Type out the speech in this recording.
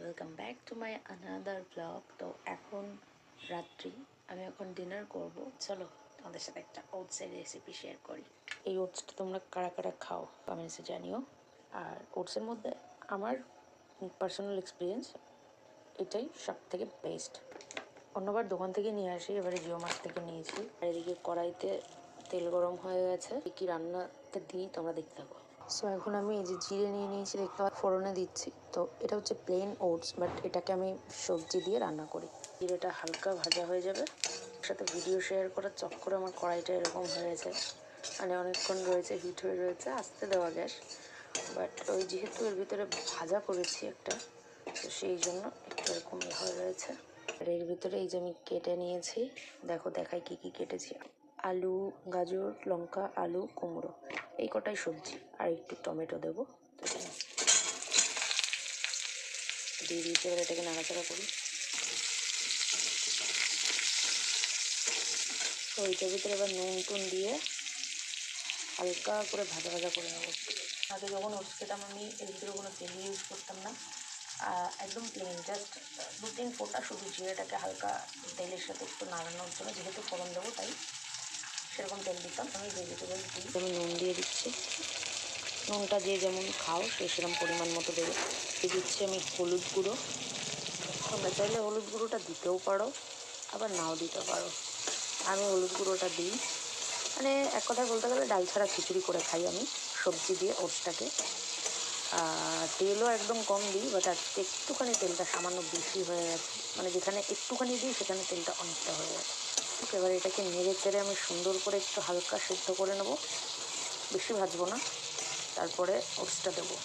Welcome back to my another blog. তো এখন রাত্রি, আমি এখন ডিনার করব। চলো তোমাদের সাথে একটা ওটসের রেসিপি শেয়ার করি। এই ওটসটা তোমরা কারা কারা খাও কমেন্টসে জানিও। আর ওটসের মধ্যে আমার পার্সোনাল এক্সপিরিয়েন্স এটাই সব থেকে বেস্ট। অন্যবার দোকান থেকে নিয়ে আসি, এবারে জিও মার্ট থেকে নিয়েছি। আর এদিকে কড়াইতে তেল গরম হয়ে গেছে, কি রান্নাতে দিই তোমরা দেখতে থাকো। সো এখন আমি এই যে জিরে নিয়ে নিয়েছি, দেখতে ফোড়নে দিচ্ছি। তো এটা হচ্ছে প্লেন ওটস, বাট এটাকে আমি সবজি দিয়ে রান্না করি। জিরেটা হালকা ভাজা হয়ে যাবে, সাথে ভিডিও শেয়ার করার চক্করে আমার কড়াইটা এরকম হয়েছে, মানে অনেকক্ষণ রয়েছে, হিট হয়ে রয়েছে, আস্তে দেওয়া গ্যাস। বাট ওই যেহেতু এর ভিতরে ভাজা করেছি একটা, তো সেই জন্য একটু এরকম হয়ে রয়েছে। আর এর ভিতরে এই যে আমি কেটে নিয়েছি, দেখো দেখাই কি কি কেটেছি। আলু, গাজর, লঙ্কা, আলু, কুমড়ো, এই কটাই সবজি। আর একটু টমেটো দেবো, দিয়ে দিয়েছি। এবার এটাকে নাড়াচাড়া করি। তো এইটার ভিতরে এবার নুন টুন দিয়ে হালকা করে ভাজা ভাজা করে নেবো। আগে যখন ওটস খেতাম আমি এর ভিতরে কোনো তেল ইউজ করতাম না, একদম প্লেন, জাস্ট 2-3 ফোঁটা শুধু জিরেটাকে হালকা তেলের সাথে একটু নাড়ানোর জন্য, যেহেতু ফোড়ন দেবো তাই সেরকম তেল দিতাম। আমি ভেজিটেবল দিই, আমি নুন দিয়ে দিচ্ছি। নুনটা যে যেমন খাও সে সেরকম পরিমাণ মতো দেবে। দিয়ে দিচ্ছি আমি হলুদ গুঁড়ো। তোমরা চাইলে হলুদ গুঁড়োটা দিতেও পারো, আবার নাও দিতে পারো। আমি হলুদ গুঁড়োটা দিই, মানে এক কথায় বলতে গেলে ডাল ছাড়া খিচুড়ি করে খাই আমি সবজি দিয়ে ওটসটাকে। তেলও একদম কম দিই, বাট আজকে একটুখানি তেলটা সামান্য বেশি হয়ে গেছে, মানে যেখানে একটুখানি দিই সেখানে তেলটা অনেকটা হয়ে গেছে। এবার এটাকে নেড়ে চেড়ে আমি সুন্দর করে একটু হালকা সেদ্ধ করে নেবো, বেশি ভাজবো না। তারপরে ওটসটা দেবো।